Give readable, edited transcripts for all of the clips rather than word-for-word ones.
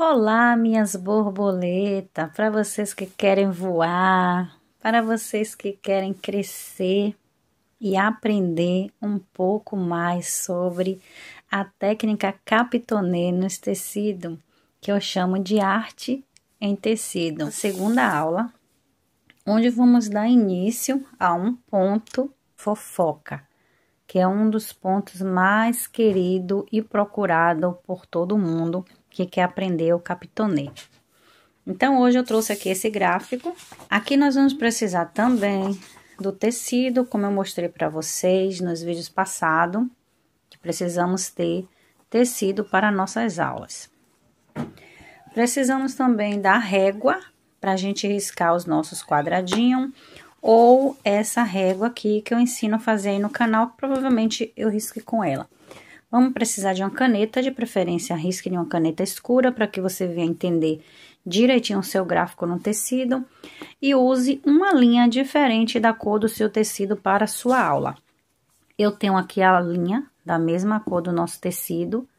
Olá, minhas borboletas, para vocês que querem voar, para vocês que querem crescer e aprender um pouco mais sobre a técnica capitonê nos tecidos, que eu chamo de arte em tecido. A segunda aula, onde vamos dar início a um ponto fofoca, que é um dos pontos mais querido e procurado por todo mundo que quer aprender o capitonê. Então, hoje eu trouxe aqui esse gráfico. Aqui nós vamos precisar também do tecido, como eu mostrei para vocês nos vídeos passados, que precisamos ter tecido para nossas aulas. Precisamos também da régua, para a gente riscar os nossos quadradinhos, ou essa régua aqui que eu ensino a fazer aí no canal, que provavelmente eu risque com ela. Vamos precisar de uma caneta, de preferência risque de uma caneta escura, para que você venha entender direitinho o seu gráfico no tecido. E use uma linha diferente da cor do seu tecido para a sua aula. Eu tenho aqui a linha da mesma cor do nosso tecido,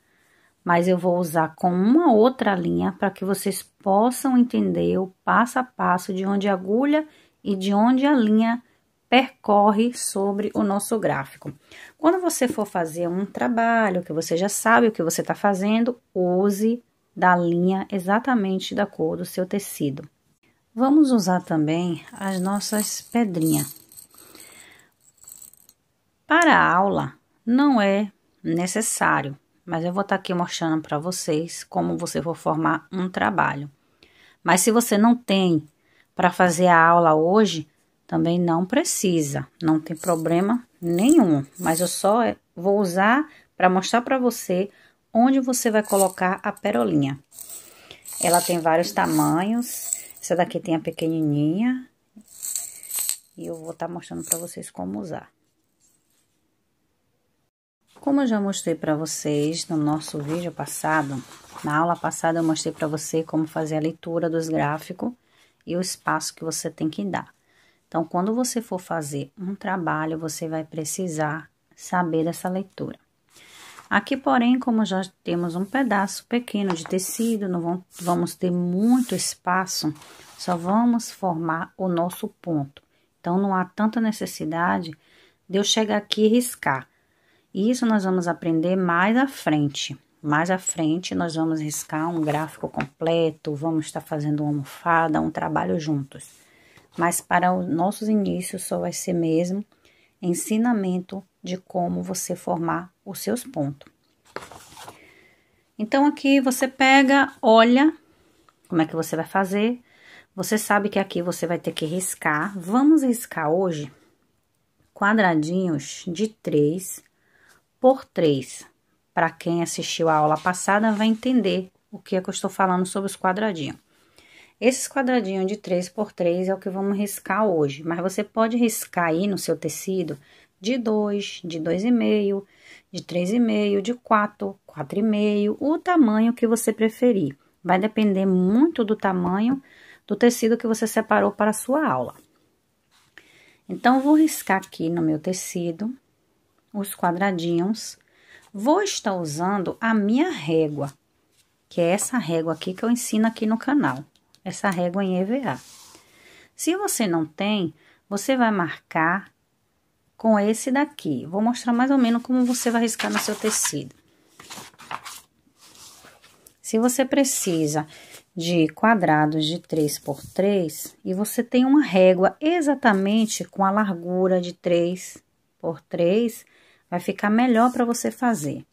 mas eu vou usar com uma outra linha para que vocês possam entender o passo a passo de onde a agulha e de onde a linha percorre sobre o nosso gráfico. Quando você for fazer um trabalho que você já sabe o que você está fazendo, use da linha exatamente da cor do seu tecido. Vamos usar também as nossas pedrinhas. Para a aula, não é necessário, mas eu vou estar aqui mostrando para vocês como você for formar um trabalho. Mas se você não tem para fazer a aula hoje, também não precisa, não tem problema nenhum. Mas eu só vou usar para mostrar para você onde você vai colocar a perolinha. Ela tem vários tamanhos, essa daqui tem a pequenininha. E eu vou estar mostrando para vocês como usar. Como eu já mostrei para vocês no nosso vídeo passado, na aula passada eu mostrei para você como fazer a leitura dos gráficos e o espaço que você tem que dar. Então, quando você for fazer um trabalho, você vai precisar saber dessa leitura. Aqui, porém, como já temos um pedaço pequeno de tecido, não vamos ter muito espaço, só vamos formar o nosso ponto. Então, não há tanta necessidade de eu chegar aqui e riscar. Isso nós vamos aprender mais à frente. Mais à frente, nós vamos riscar um gráfico completo, vamos estar fazendo uma almofada, um trabalho juntos. Mas para os nossos inícios só vai ser mesmo ensinamento de como você formar os seus pontos. Então, aqui você pega, olha como é que você vai fazer. Você sabe que aqui você vai ter que riscar. Vamos riscar hoje quadradinhos de 3 por 3. Para quem assistiu a aula passada vai entender o que é que eu estou falando sobre os quadradinhos. Esses quadradinhos de 3 por 3 é o que vamos riscar hoje, mas você pode riscar aí no seu tecido de 2, de 2,5, de 3,5, de 4, 4,5, o tamanho que você preferir. Vai depender muito do tamanho do tecido que você separou para a sua aula. Então, eu vou riscar aqui no meu tecido os quadradinhos. Vou estar usando a minha régua, que é essa régua aqui que eu ensino aqui no canal. Essa régua em EVA. Se você não tem, você vai marcar com esse daqui. Vou mostrar mais ou menos como você vai riscar no seu tecido. Se você precisa de quadrados de 3 por 3 e você tem uma régua exatamente com a largura de 3 por 3, vai ficar melhor para você fazer.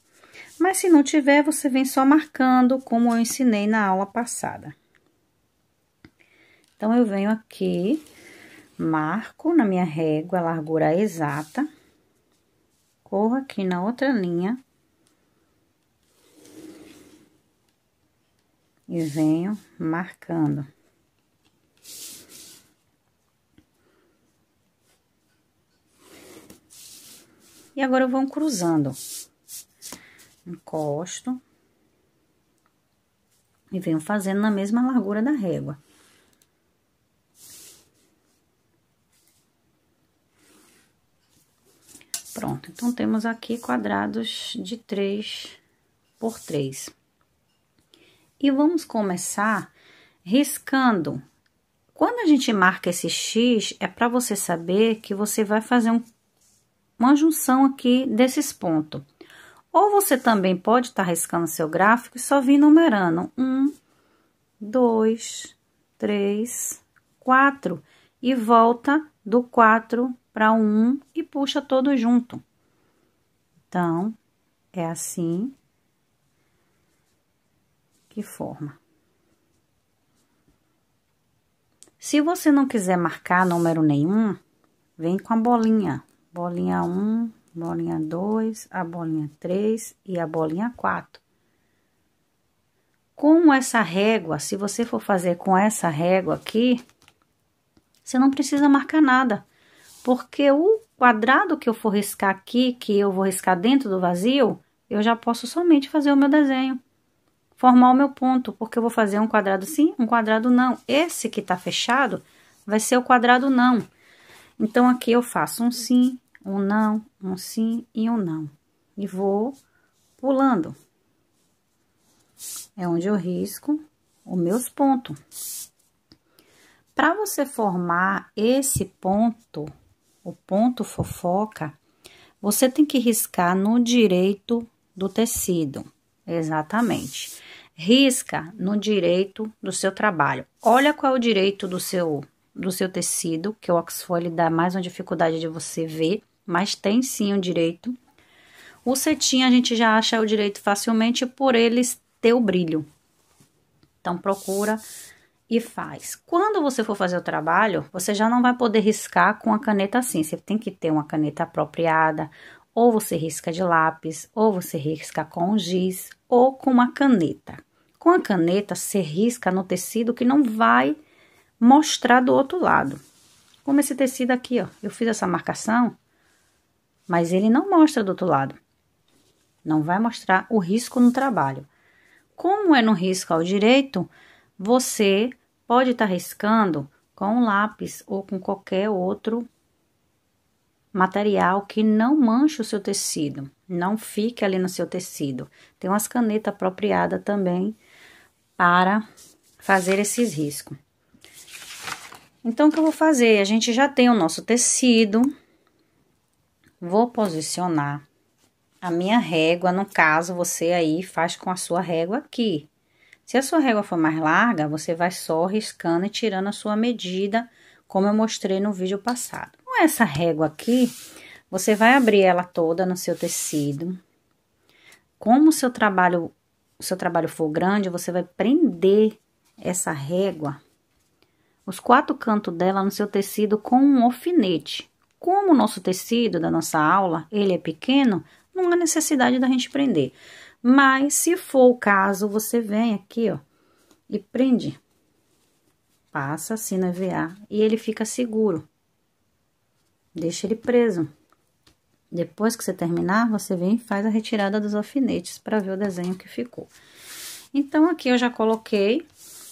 Mas se não tiver, você vem só marcando como eu ensinei na aula passada. Então, eu venho aqui, marco na minha régua a largura exata, corro aqui na outra linha e venho marcando. E agora eu vou cruzando. Encosto e venho fazendo na mesma largura da régua. Pronto, então temos aqui quadrados de 3 por 3. E vamos começar riscando. Quando a gente marca esse X, é para você saber que você vai fazer uma junção aqui desses pontos. Ou você também pode estar riscando seu gráfico e só vir numerando 1, 2, 3, 4 e volta do 4 para 1 e puxa todo junto. Então, é assim que forma. Se você não quiser marcar número nenhum, vem com a bolinha. Bolinha 1, bolinha 2, a bolinha 3 e a bolinha 4. Com essa régua, se você for fazer com essa régua aqui, você não precisa marcar nada. Porque o quadrado que eu for riscar aqui, que eu vou riscar dentro do vazio, eu já posso somente fazer o meu desenho. Formar o meu ponto, porque eu vou fazer um quadrado sim, um quadrado não. Esse que tá fechado vai ser o quadrado não. Então, aqui eu faço um sim, um não, um sim e um não. E vou pulando. É onde eu risco os meus pontos. Para você formar esse ponto, o ponto fofoca, você tem que riscar no direito do tecido. Exatamente. Risca no direito do seu trabalho. Olha qual é o direito do seu tecido, que o Oxfoil dá mais uma dificuldade de você ver, mas tem sim o direito. O cetim a gente já acha o direito facilmente por eles ter o brilho. Então, procura e faz. Quando você for fazer o trabalho, você já não vai poder riscar com a caneta assim. Você tem que ter uma caneta apropriada, ou você risca de lápis, ou você risca com giz, ou com uma caneta. Com a caneta, você risca no tecido que não vai mostrar do outro lado. Como esse tecido aqui, ó. Eu fiz essa marcação, mas ele não mostra do outro lado. Não vai mostrar o risco no trabalho. Como é no risco ao direito, você pode estar riscando com um lápis ou com qualquer outro material que não manche o seu tecido, não fique ali no seu tecido. Tem umas canetas apropriadas também para fazer esses riscos. Então, o que eu vou fazer? A gente já tem o nosso tecido, vou posicionar a minha régua, no caso, você aí faz com a sua régua aqui. Se a sua régua for mais larga, você vai só riscando e tirando a sua medida, como eu mostrei no vídeo passado. Com essa régua aqui, você vai abrir ela toda no seu tecido. Como o seu trabalho for grande, você vai prender essa régua, os 4 cantos dela no seu tecido com um alfinete. Como o nosso tecido da nossa aula, ele é pequeno, não há necessidade da gente prender. Mas, se for o caso, você vem aqui, ó, e prende. Passa assim no EVA e ele fica seguro. Deixa ele preso. Depois que você terminar, você vem e faz a retirada dos alfinetes para ver o desenho que ficou. Então, aqui eu já coloquei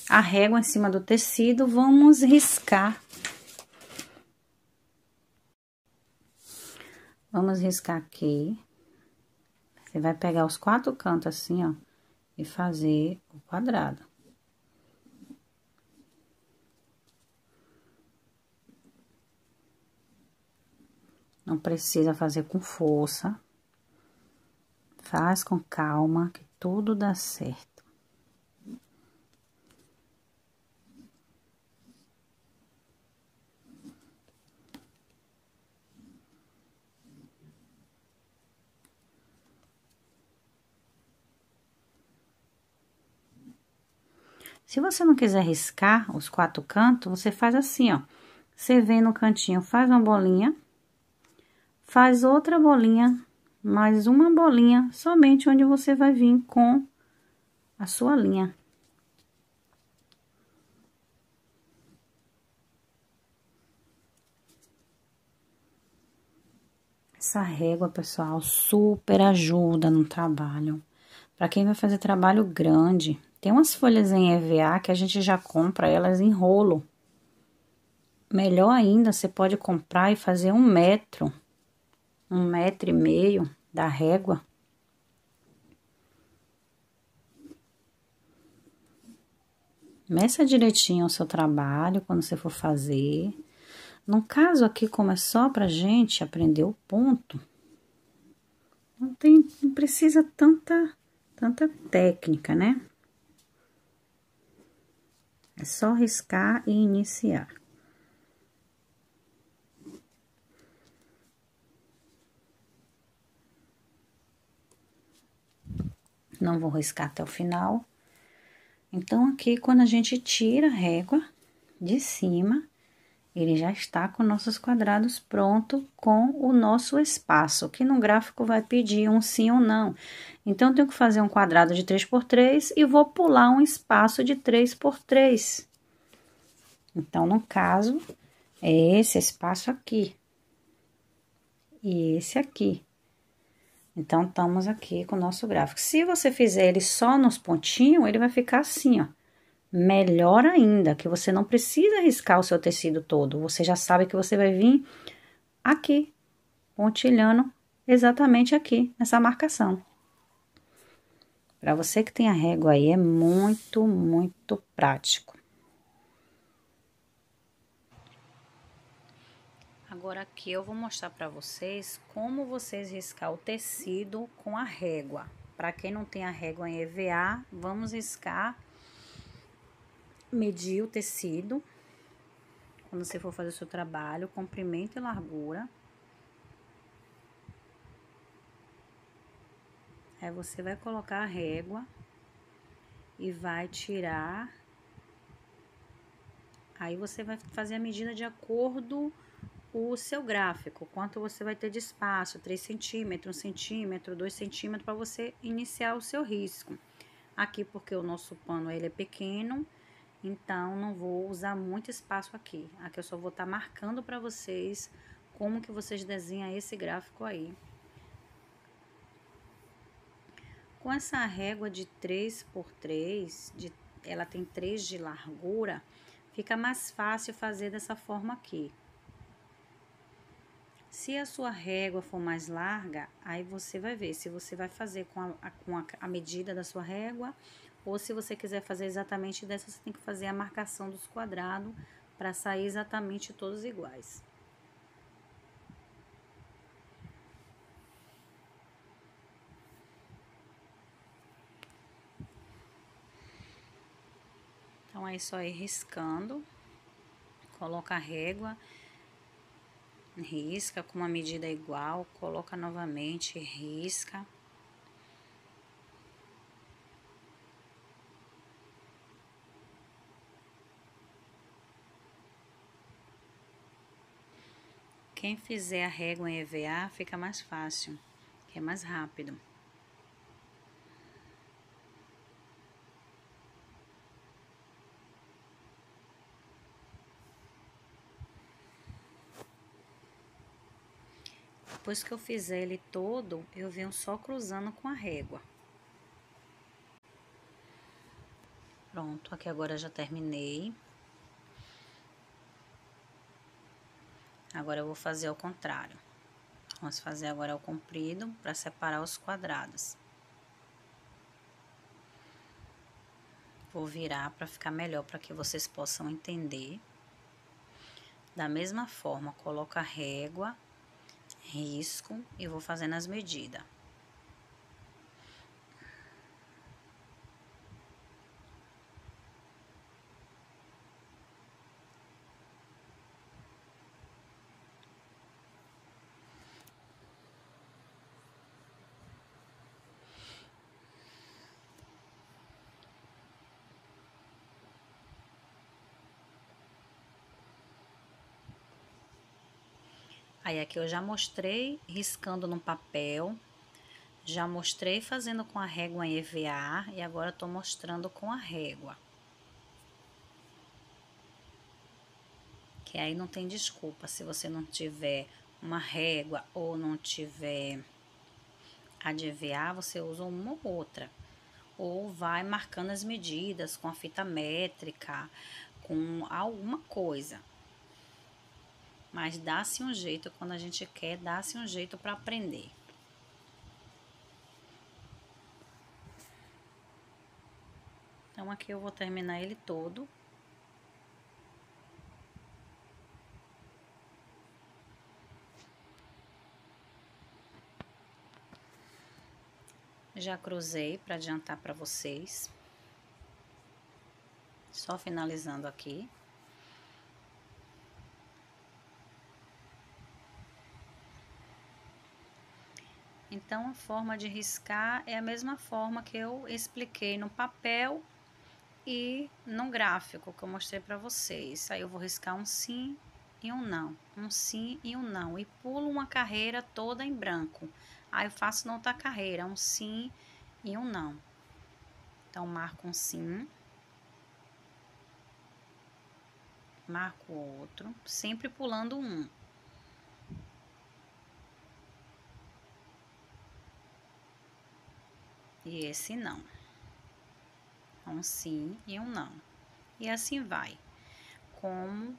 a régua em cima do tecido, vamos riscar. Vamos riscar aqui. Você vai pegar os 4 cantos assim, ó, e fazer o quadrado. Não precisa fazer com força. Faz com calma, que tudo dá certo. Se você não quiser riscar os 4 cantos, você faz assim, ó. Você vem no cantinho, faz uma bolinha, faz outra bolinha, mais uma bolinha, somente onde você vai vir com a sua linha. Essa régua, pessoal, super ajuda no trabalho. Para quem vai fazer trabalho grande, tem umas folhas em EVA que a gente já compra elas em rolo. Melhor ainda, você pode comprar e fazer 1 metro, 1,5 metro da régua. Meça direitinho o seu trabalho quando você for fazer. No caso aqui, como é só pra gente aprender o ponto, não precisa tanta técnica, né? É só riscar e iniciar. Não vou riscar até o final. Então, aqui, quando a gente tira a régua de cima, ele já está com nossos quadrados pronto com o nosso espaço, que no gráfico vai pedir um sim ou não. Então, eu tenho que fazer um quadrado de 3 por 3 e vou pular um espaço de 3 por 3. Então, no caso, é esse espaço aqui. E esse aqui. Então, estamos aqui com o nosso gráfico. Se você fizer ele só nos pontinhos, ele vai ficar assim, ó. Melhor ainda, que você não precisa riscar o seu tecido todo. Você já sabe que você vai vir aqui, pontilhando exatamente aqui, nessa marcação. Para você que tem a régua aí, é muito, muito prático. Agora aqui eu vou mostrar para vocês como vocês riscar o tecido com a régua. Para quem não tem a régua em EVA, vamos riscar, medir o tecido. Quando você for fazer o seu trabalho, comprimento e largura. Aí você vai colocar a régua e vai tirar. Aí você vai fazer a medida de acordo com o seu gráfico, quanto você vai ter de espaço, 3 centímetros, 1 centímetro, 2 centímetros, para você iniciar o seu risco. Aqui, porque o nosso pano ele é pequeno, então não vou usar muito espaço aqui. Aqui eu só vou estar marcando para vocês como que vocês desenham esse gráfico aí. Com essa régua de 3 por 3, ela tem 3 de largura, fica mais fácil fazer dessa forma aqui. Se a sua régua for mais larga, aí você vai ver se você vai fazer com a medida da sua régua, ou se você quiser fazer exatamente dessa, você tem que fazer a marcação dos quadrados para sair exatamente todos iguais. Então, aí só ir riscando, coloca a régua, risca com uma medida igual, coloca novamente, risca. Quem fizer a régua em EVA fica mais fácil, que é mais rápido. Depois que eu fizer ele todo, eu venho só cruzando com a régua. Pronto, aqui agora já terminei. Agora eu vou fazer ao contrário. Vamos fazer agora ao comprido para separar os quadrados. Vou virar para ficar melhor, para que vocês possam entender. Da mesma forma, coloco a régua, risco e vou fazendo as medidas. Aí, aqui eu já mostrei riscando no papel, já mostrei fazendo com a régua em EVA e agora tô mostrando com a régua. Que aí não tem desculpa, se você não tiver uma régua ou não tiver a de EVA, você usa uma ou outra. Ou vai marcando as medidas com a fita métrica, com alguma coisa. Mas dá-se um jeito, quando a gente quer, dá-se um jeito para aprender. Então, aqui eu vou terminar ele todo. Já cruzei para adiantar para vocês. Só finalizando aqui. Então, a forma de riscar é a mesma forma que eu expliquei no papel e no gráfico que eu mostrei para vocês. Aí eu vou riscar um sim e um não, um sim e um não, e pulo uma carreira toda em branco. Aí eu faço na outra carreira um sim e um não. Então, marco um sim, marco outro, sempre pulando um. E esse não. Um sim e um não. E assim vai, como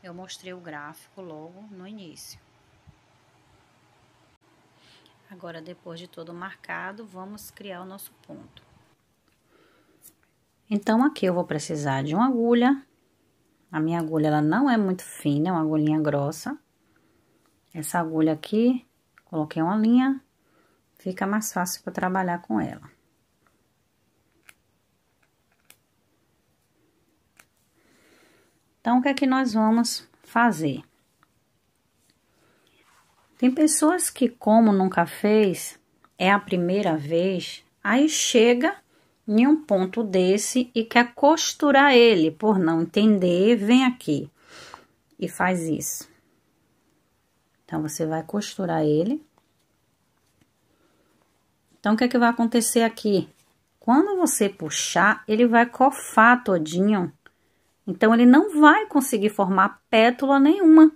eu mostrei o gráfico logo no início. Agora, depois de todo marcado, vamos criar o nosso ponto. Então, aqui eu vou precisar de uma agulha. A minha agulha, ela não é muito fina, é uma agulhinha grossa. Essa agulha aqui, coloquei uma linha, fica mais fácil para trabalhar com ela. Então, o que é que nós vamos fazer? Tem pessoas que, como nunca fez, é a primeira vez, aí chega em um ponto desse e quer costurar ele, por não entender, vem aqui e faz isso. Então, você vai costurar ele. Então, o que é que vai acontecer aqui? Quando você puxar, ele vai cofar todinho. Então, ele não vai conseguir formar pétala nenhuma.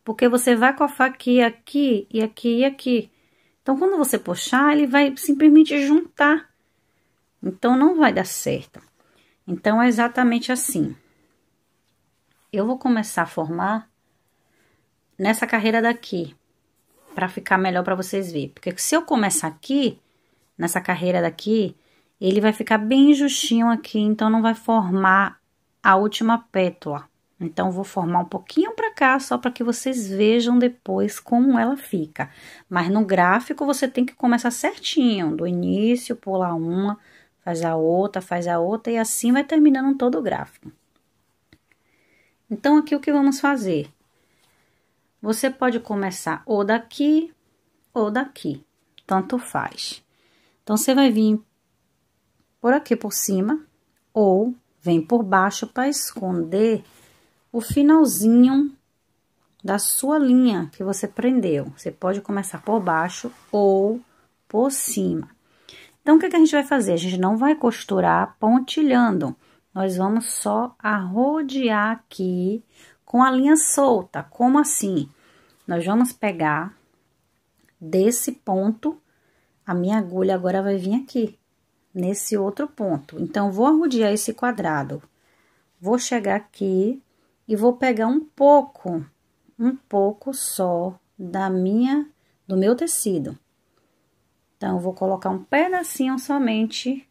Porque você vai cofar aqui, aqui, e aqui, e aqui. Então, quando você puxar, ele vai simplesmente juntar. Então, não vai dar certo. Então, é exatamente assim. Eu vou começar a formar nessa carreira daqui. Para ficar melhor para vocês verem. Porque se eu começar aqui, nessa carreira daqui, ele vai ficar bem justinho aqui. Então, não vai formar a última pétala. Então, vou formar um pouquinho para cá, só para que vocês vejam depois como ela fica. Mas no gráfico, você tem que começar certinho. Do início, pular uma, faz a outra, e assim vai terminando todo o gráfico. Então, aqui o que vamos fazer? Você pode começar ou daqui, ou daqui. Tanto faz. Então, você vai vir por aqui por cima, ou vem por baixo para esconder o finalzinho da sua linha que você prendeu. Você pode começar por baixo ou por cima. Então, o que a gente vai fazer? A gente não vai costurar pontilhando. Nós vamos só arrodear aqui com a linha solta. Como assim? Nós vamos pegar desse ponto, a minha agulha agora vai vir aqui, nesse outro ponto. Então, vou arrodear esse quadrado. Vou chegar aqui e vou pegar um pouco só do meu tecido. Então, eu vou colocar um pedacinho somente,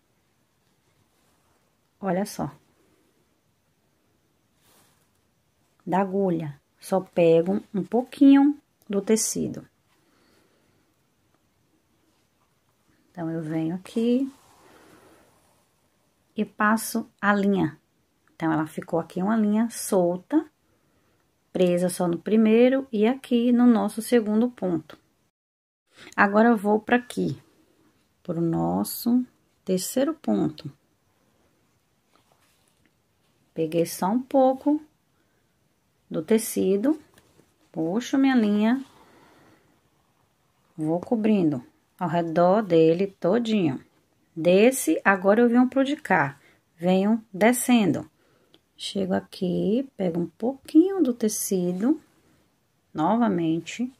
olha só, da agulha. Só pego um pouquinho do tecido. Então, eu venho aqui e passo a linha. Então, ela ficou aqui uma linha solta, presa só no primeiro e aqui no nosso segundo ponto. Agora, eu vou para aqui, pro nosso terceiro ponto. Peguei só um pouco do tecido, puxo minha linha, vou cobrindo ao redor dele todinho. Desse, agora eu venho pro de cá, venho descendo. Chego aqui, pego um pouquinho do tecido, novamente.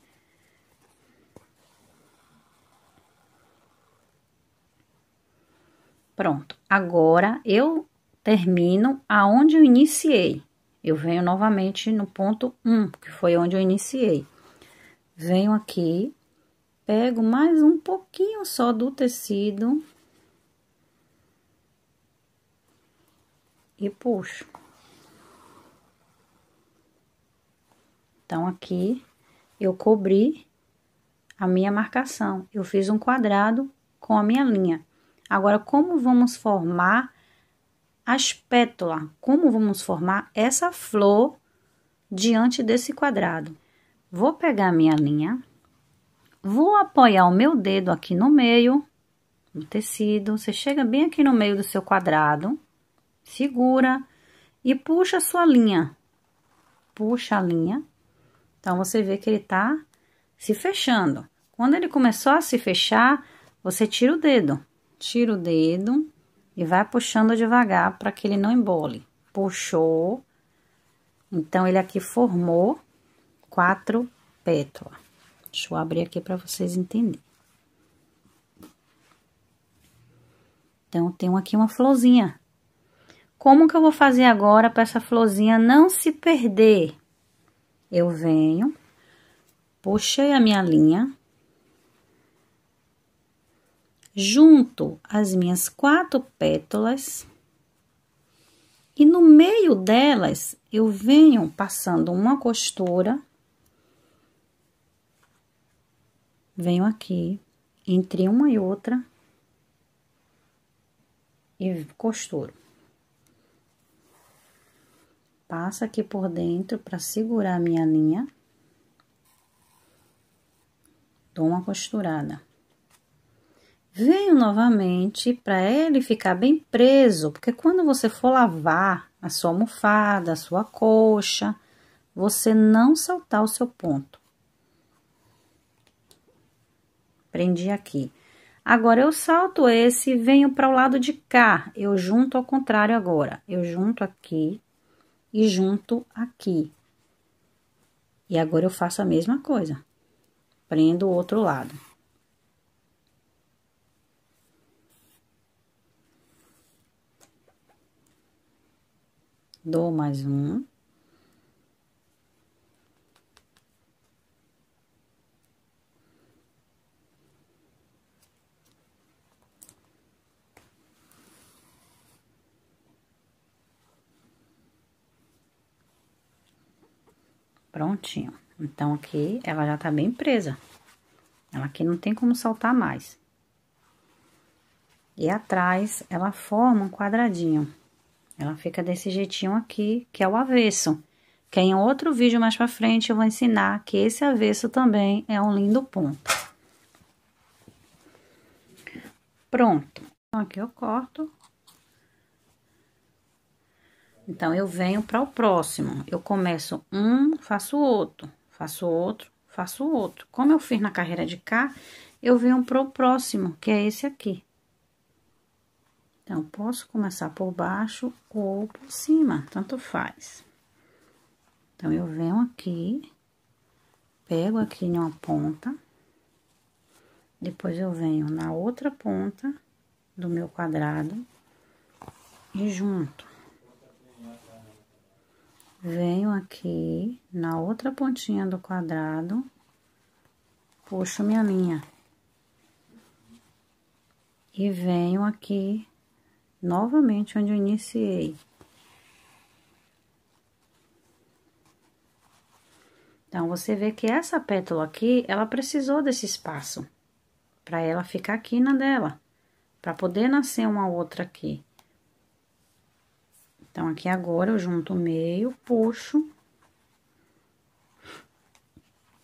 Pronto, agora eu termino aonde eu iniciei. Eu venho novamente no ponto 1, que foi onde eu iniciei. Venho aqui, pego mais um pouquinho só do tecido. e puxo. Então, aqui eu cobri a minha marcação. Eu fiz um quadrado com a minha linha. Agora, como vamos formar as pétalas? Como vamos formar essa flor diante desse quadrado? Vou pegar a minha linha, vou apoiar o meu dedo aqui no meio do tecido. Você chega bem aqui no meio do seu quadrado, segura e puxa a sua linha. Puxa a linha. Então, você vê que ele tá se fechando. Quando ele começou a se fechar, você tira o dedo. Tira o dedo e vai puxando devagar para que ele não embole. Puxou. Então, ele aqui formou 4 pétalas. Deixa eu abrir aqui para vocês entenderem. Então, tenho aqui uma florzinha. Como que eu vou fazer agora para essa florzinha não se perder? Eu venho, puxei a minha linha, junto as minhas 4 pétalas e no meio delas eu venho passando uma costura, venho aqui entre uma e outra e costuro. Passo aqui por dentro para segurar a minha linha. Dou uma costurada. Venho novamente para ele ficar bem preso, porque quando você for lavar a sua almofada, a sua coxa, você não saltar o seu ponto. Prendi aqui. Agora, eu salto esse e venho para o lado de cá. Eu junto ao contrário agora. Eu junto aqui e junto aqui. E agora eu faço a mesma coisa. Prendo o outro lado. Dou mais um. Prontinho. Então, aqui, ela já tá bem presa. Ela aqui não tem como saltar mais. E atrás, ela forma um quadradinho. Ela fica desse jeitinho aqui, que é o avesso. Que em outro vídeo mais pra frente, eu vou ensinar que esse avesso também é um lindo ponto. Pronto. Então, aqui eu corto. Então, eu venho para o próximo. Eu começo um, faço outro, faço outro, faço outro. Como eu fiz na carreira de cá, eu venho para o próximo, que é esse aqui. Então, posso começar por baixo ou por cima, tanto faz. Então, eu venho aqui, pego aqui em uma ponta, depois eu venho na outra ponta do meu quadrado e junto. Venho aqui na outra pontinha do quadrado, puxo minha linha. E venho aqui novamente onde eu iniciei. Então, você vê que essa pétala aqui, ela precisou desse espaço, para ela ficar aqui na dela, para poder nascer uma outra aqui. Então, aqui agora, eu junto o meio, puxo,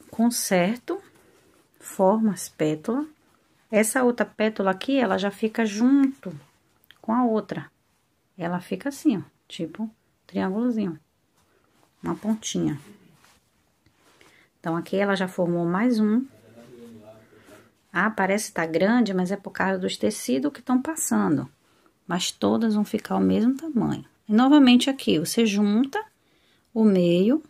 conserto, formo as pétalas. Essa outra pétala aqui, ela já fica junto com a outra. Ela fica assim, ó, tipo triângulozinho, uma pontinha. Então, aqui ela já formou mais um. Ah, parece estar grande, mas é por causa dos tecidos que estão passando. Mas todas vão ficar o mesmo tamanho. E novamente aqui, você junta o meio.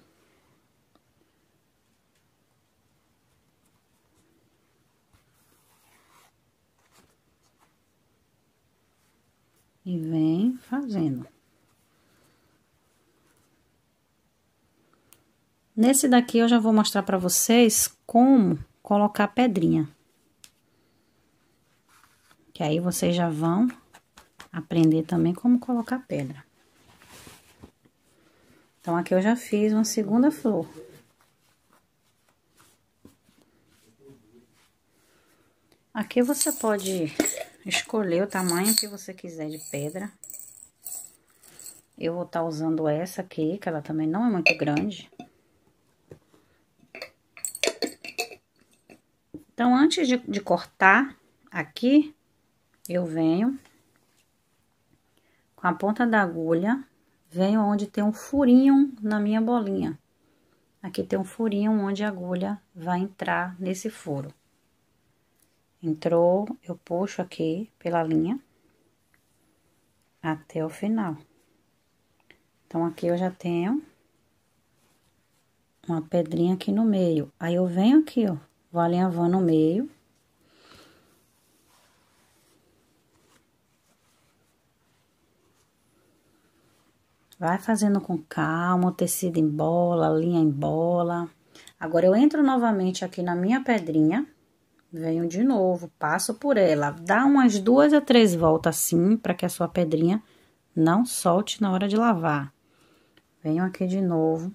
E vem fazendo. Nesse daqui, eu já vou mostrar pra vocês como colocar pedrinha. Que aí, vocês já vão aprender também como colocar pedra. Então, aqui eu já fiz uma segunda flor. Aqui você pode escolher o tamanho que você quiser de pedra. Eu vou estar usando essa aqui, que ela também não é muito grande. Então, antes de cortar aqui, eu venho com a ponta da agulha, venho onde tem um furinho na minha bolinha. Aqui tem um furinho onde a agulha vai entrar nesse furo. Entrou, eu puxo aqui pela linha até o final. Então, aqui eu já tenho uma pedrinha aqui no meio. Aí, eu venho aqui, ó, vou alinhavando no meio. Vai fazendo com calma, o tecido em bola, a linha em bola. Agora, eu entro novamente aqui na minha pedrinha, venho de novo, passo por ela, dá umas 2 a 3 voltas assim, para que a sua pedrinha não solte na hora de lavar. Venho aqui de novo,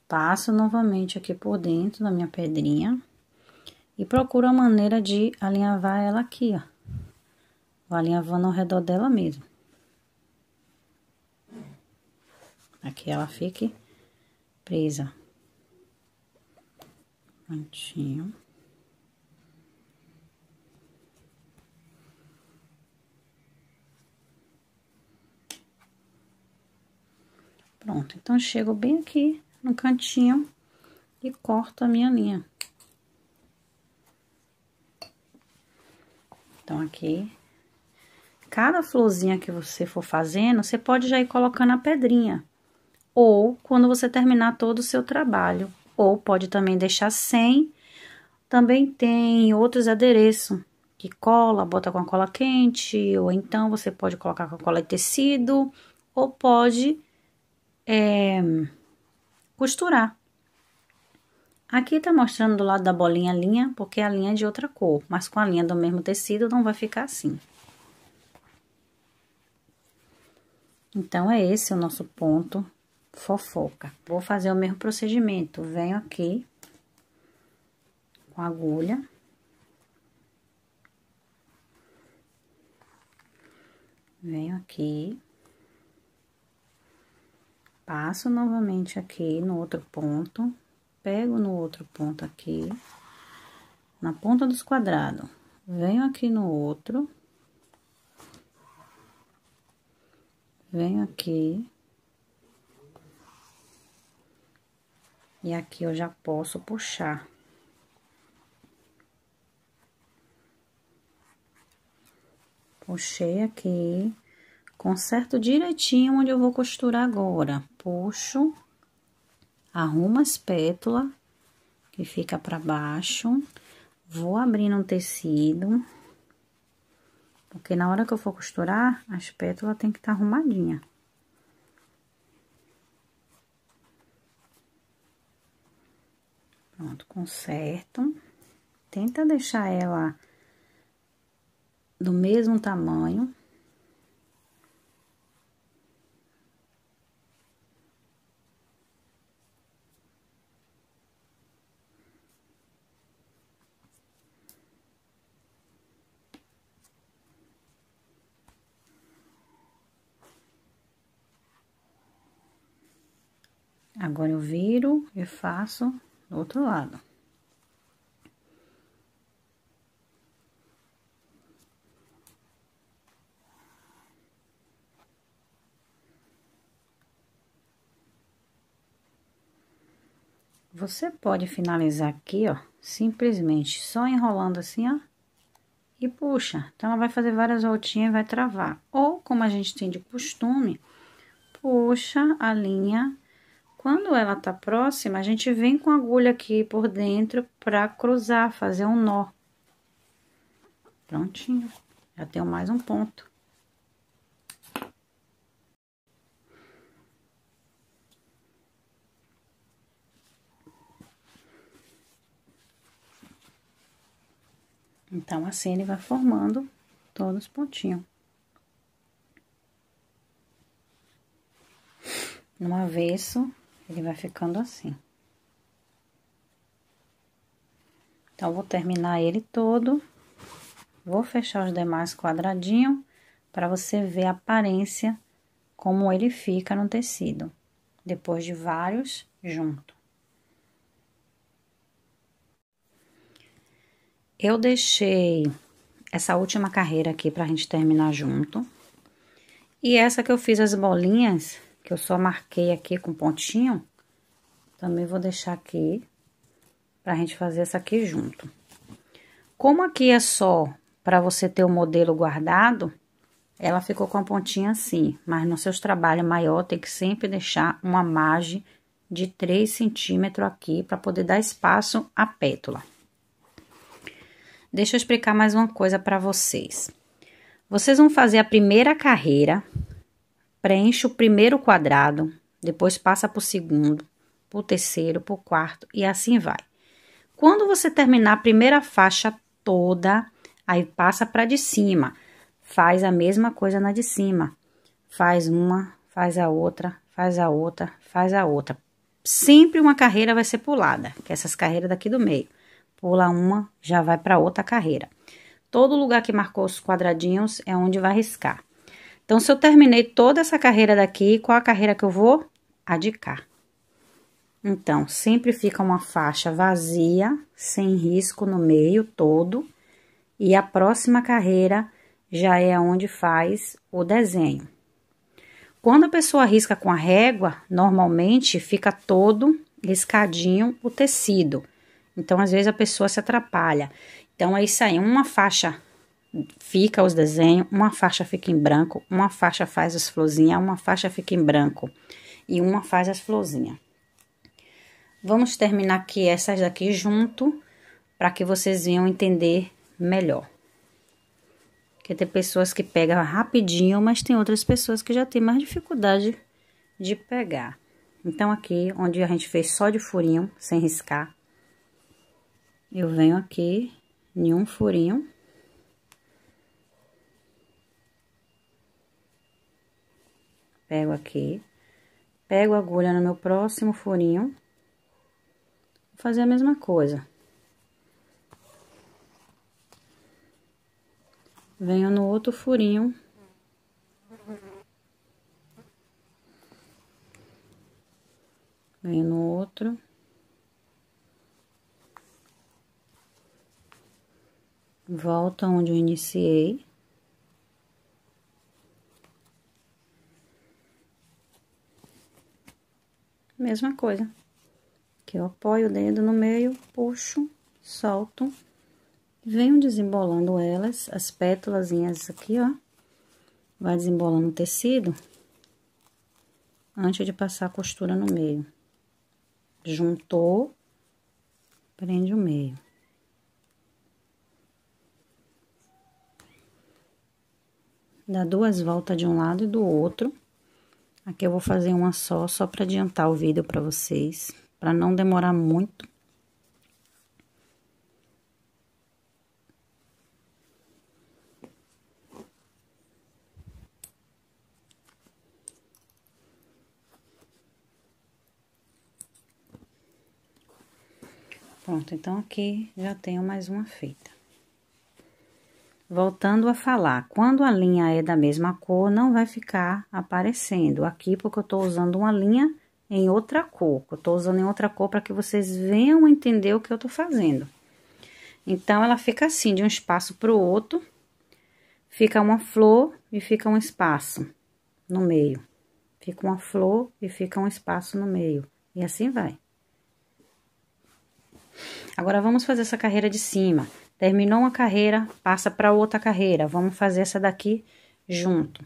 passo novamente aqui por dentro da minha pedrinha e procuro a maneira de alinhavar ela aqui, ó. Vou alinhavando ao redor dela mesmo. Aqui ela fique presa. Prontinho. Pronto, então, chego bem aqui no cantinho e corto a minha linha. Então, aqui, cada florzinha que você for fazendo, você pode já ir colocando a pedrinha. Ou quando você terminar todo o seu trabalho. Ou pode também deixar sem. Também tem outros adereços que cola, bota com a cola quente. Ou então você pode colocar com a cola de tecido. Ou pode costurar. Aqui tá mostrando do lado da bolinha a linha, porque a linha é de outra cor. Mas com a linha do mesmo tecido não vai ficar assim. Então, é esse o nosso ponto fofoca. Vou fazer o mesmo procedimento. Venho aqui com a agulha. Venho aqui. Passo novamente aqui no outro ponto. Pego no outro ponto aqui. Na ponta dos quadrados. Venho aqui no outro. Venho aqui. E aqui eu já posso puxar. Puxei aqui, conserto direitinho onde eu vou costurar agora. Puxo, arrumo a espátula, que fica pra baixo. Vou abrindo um tecido, porque na hora que eu for costurar, a espátula tem que estar arrumadinha. Pronto, conserto. Tenta deixar ela do mesmo tamanho. Agora, eu viro e faço do outro lado. Você pode finalizar aqui, ó, simplesmente só enrolando assim, ó, e puxa. Então, ela vai fazer várias voltinhas e vai travar. Ou, como a gente tem de costume, puxa a linha. Quando ela tá próxima, a gente vem com a agulha aqui por dentro pra cruzar, fazer um nó. Prontinho. Já tenho mais um ponto. Então, assim, ele vai formando todos os pontinhos. No avesso, ele vai ficando assim. Então, vou terminar ele todo. Vou fechar os demais quadradinhos para você ver a aparência como ele fica no tecido, depois de vários junto. Eu deixei essa última carreira aqui pra gente terminar junto. E essa que eu fiz as bolinhas, que eu só marquei aqui com pontinho, também vou deixar aqui pra gente fazer essa aqui junto. Como aqui é só pra você ter o modelo guardado, ela ficou com a pontinha assim, mas nos seus trabalhos maior tem que sempre deixar uma margem de 3 centímetros aqui para poder dar espaço à pétala. Deixa eu explicar mais uma coisa para vocês. Vocês vão fazer a primeira carreira, preenche o primeiro quadrado, depois passa para o segundo, para o terceiro, para o quarto e assim vai. Quando você terminar a primeira faixa toda, aí passa para de cima, faz a mesma coisa na de cima. Faz uma, faz a outra, faz a outra, faz a outra. Sempre uma carreira vai ser pulada, que é essas carreiras daqui do meio. Pula uma, já vai para outra carreira. Todo lugar que marcou os quadradinhos é onde vai riscar. Então, se eu terminei toda essa carreira daqui, qual a carreira que eu vou? A de cá. Então, sempre fica uma faixa vazia, sem risco no meio todo. E a próxima carreira já é onde faz o desenho. Quando a pessoa risca com a régua, normalmente fica todo riscadinho o tecido. Então, às vezes, a pessoa se atrapalha. Então, é isso aí, uma faixa fica os desenhos, uma faixa fica em branco, uma faixa faz as florzinhas, uma faixa fica em branco e uma faz as florzinhas. Vamos terminar aqui essas daqui junto, para que vocês venham entender melhor. Porque tem pessoas que pegam rapidinho, mas tem outras pessoas que já tem mais dificuldade de pegar. Então, aqui, onde a gente fez só de furinho, sem riscar, eu venho aqui em um furinho. Pego aqui, pego a agulha no meu próximo furinho, vou fazer a mesma coisa. Venho no outro furinho. Venho no outro. Volto onde eu iniciei. Mesma coisa. Aqui eu apoio o dedo no meio, puxo, solto. Venho desembolando elas, as pétalazinhas aqui, ó. Vai desembolando o tecido. Antes de passar a costura no meio. Juntou, prende o meio. Dá 2 voltas de um lado e do outro. Aqui eu vou fazer uma só para adiantar o vídeo para vocês, para não demorar muito. Pronto, então aqui já tenho mais uma feita. Voltando a falar, quando a linha é da mesma cor, não vai ficar aparecendo aqui, porque eu tô usando uma linha em outra cor. Eu tô usando em outra cor para que vocês venham entender o que eu tô fazendo. Então, ela fica assim, de um espaço pro outro, fica uma flor e fica um espaço no meio. Fica uma flor e fica um espaço no meio. E assim vai. Agora, vamos fazer essa carreira de cima. Terminou uma carreira, passa para outra carreira. Vamos fazer essa daqui junto.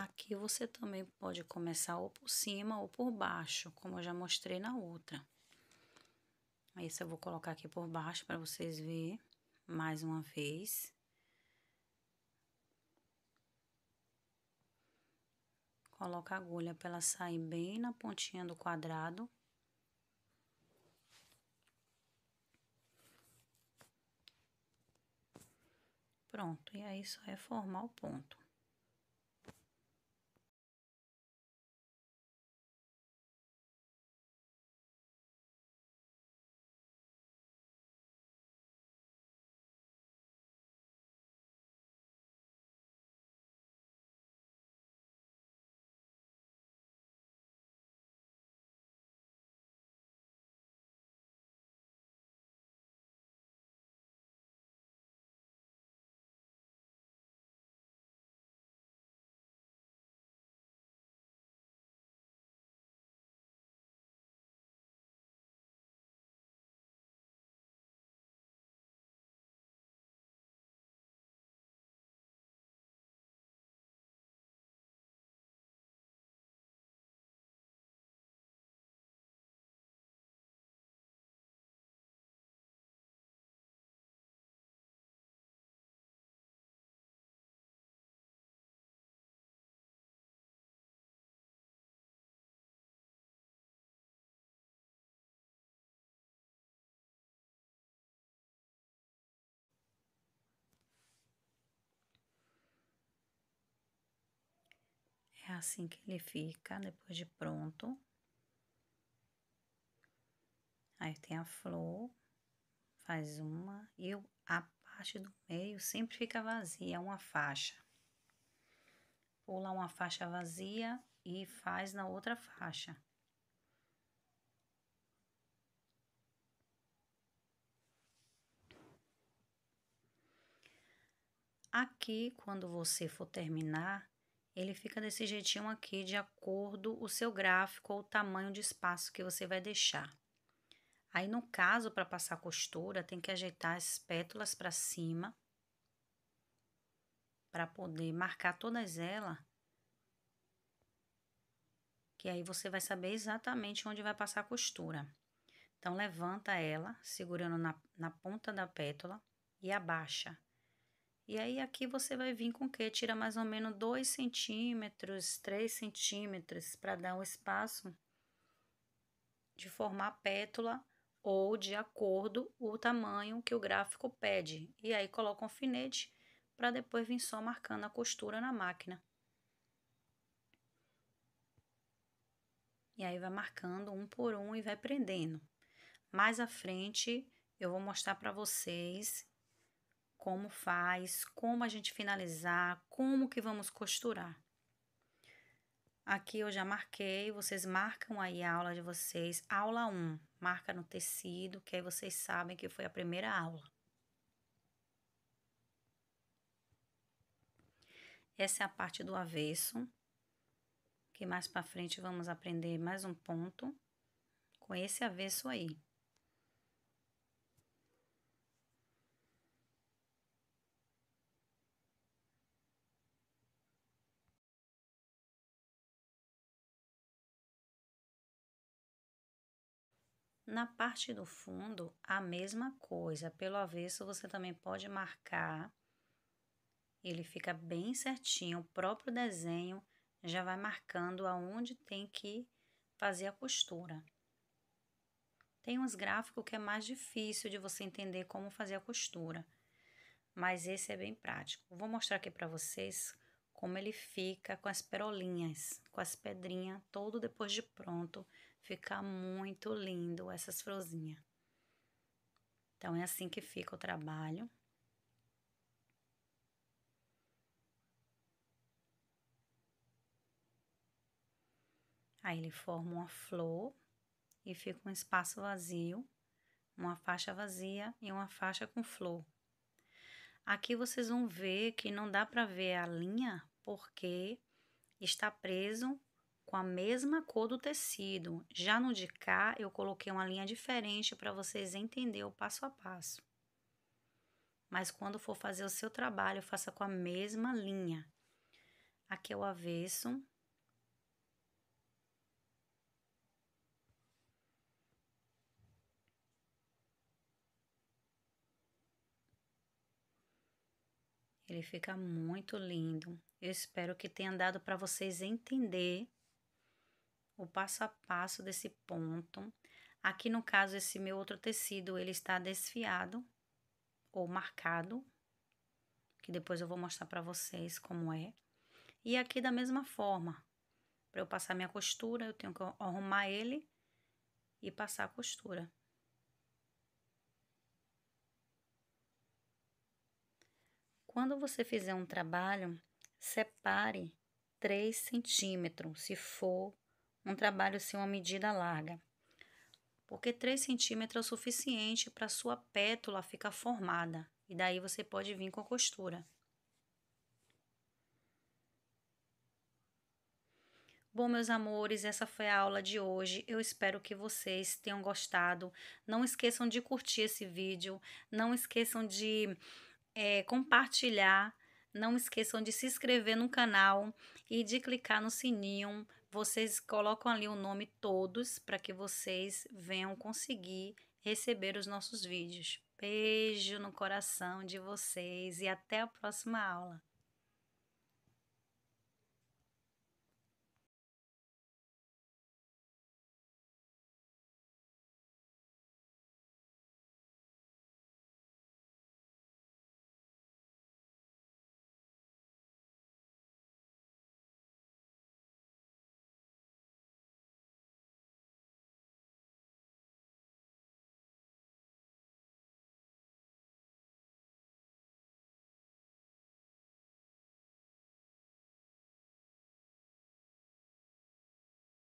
Aqui você também pode começar ou por cima ou por baixo, como eu já mostrei na outra. Esse eu vou colocar aqui por baixo para vocês verem mais uma vez. Coloca a agulha para ela sair bem na pontinha do quadrado. Pronto, e aí só é formar o ponto. É assim que ele fica depois de pronto. Aí tem a flor, faz uma, e a parte do meio sempre fica vazia, uma faixa. Pula uma faixa vazia e faz na outra faixa. Aqui, quando você for terminar, ele fica desse jeitinho aqui, de acordo o seu gráfico ou o tamanho de espaço que você vai deixar. Aí, no caso, para passar costura, tem que ajeitar as pétalas para cima, para poder marcar todas elas, que aí você vai saber exatamente onde vai passar a costura. Então, levanta ela, segurando na ponta da pétala e abaixa. E aí, aqui você vai vir com o quê? Tira mais ou menos 2 centímetros, 3 centímetros, para dar um espaço de formar a pétala ou de acordo o tamanho que o gráfico pede. E aí, coloca um alfinete para depois vir só marcando a costura na máquina. E aí, vai marcando um por um e vai prendendo. Mais à frente, eu vou mostrar para vocês como faz, como a gente finalizar, como que vamos costurar. Aqui eu já marquei, vocês marcam aí a aula de vocês, aula 1, marca no tecido, que aí vocês sabem que foi a primeira aula. Essa é a parte do avesso, que mais pra frente vamos aprender mais um ponto com esse avesso aí. Na parte do fundo, a mesma coisa. Pelo avesso, você também pode marcar. Ele fica bem certinho. O próprio desenho já vai marcando aonde tem que fazer a costura. Tem uns gráficos que é mais difícil de você entender como fazer a costura. Mas esse é bem prático. Vou mostrar aqui para vocês como ele fica com as perolinhas, com as pedrinhas, todo depois de pronto. Fica muito lindo essas florzinhas. Então, é assim que fica o trabalho. Aí, ele forma uma flor e fica um espaço vazio, uma faixa vazia e uma faixa com flor. Aqui vocês vão ver que não dá para ver a linha, porque está preso com a mesma cor do tecido. Já no de cá, eu coloquei uma linha diferente para vocês entenderem o passo a passo. Mas quando for fazer o seu trabalho, faça com a mesma linha. Aqui é o avesso. Ele fica muito lindo. Eu espero que tenha dado para vocês entender o passo a passo desse ponto. Aqui no caso, esse meu outro tecido, ele está desfiado ou marcado, que depois eu vou mostrar para vocês como é. E aqui da mesma forma, para eu passar minha costura, eu tenho que arrumar ele e passar a costura. Quando você fizer um trabalho, separe 3 centímetros, se for um trabalho assim, uma medida larga. Porque 3 centímetros é o suficiente para sua pétala ficar formada. E daí você pode vir com a costura. Bom, meus amores, essa foi a aula de hoje. Eu espero que vocês tenham gostado. Não esqueçam de curtir esse vídeo. Não esqueçam de compartilhar. Não esqueçam de se inscrever no canal e de clicar no sininho. Vocês colocam ali o nome todos para que vocês venham conseguir receber os nossos vídeos. Beijo no coração de vocês e até a próxima aula.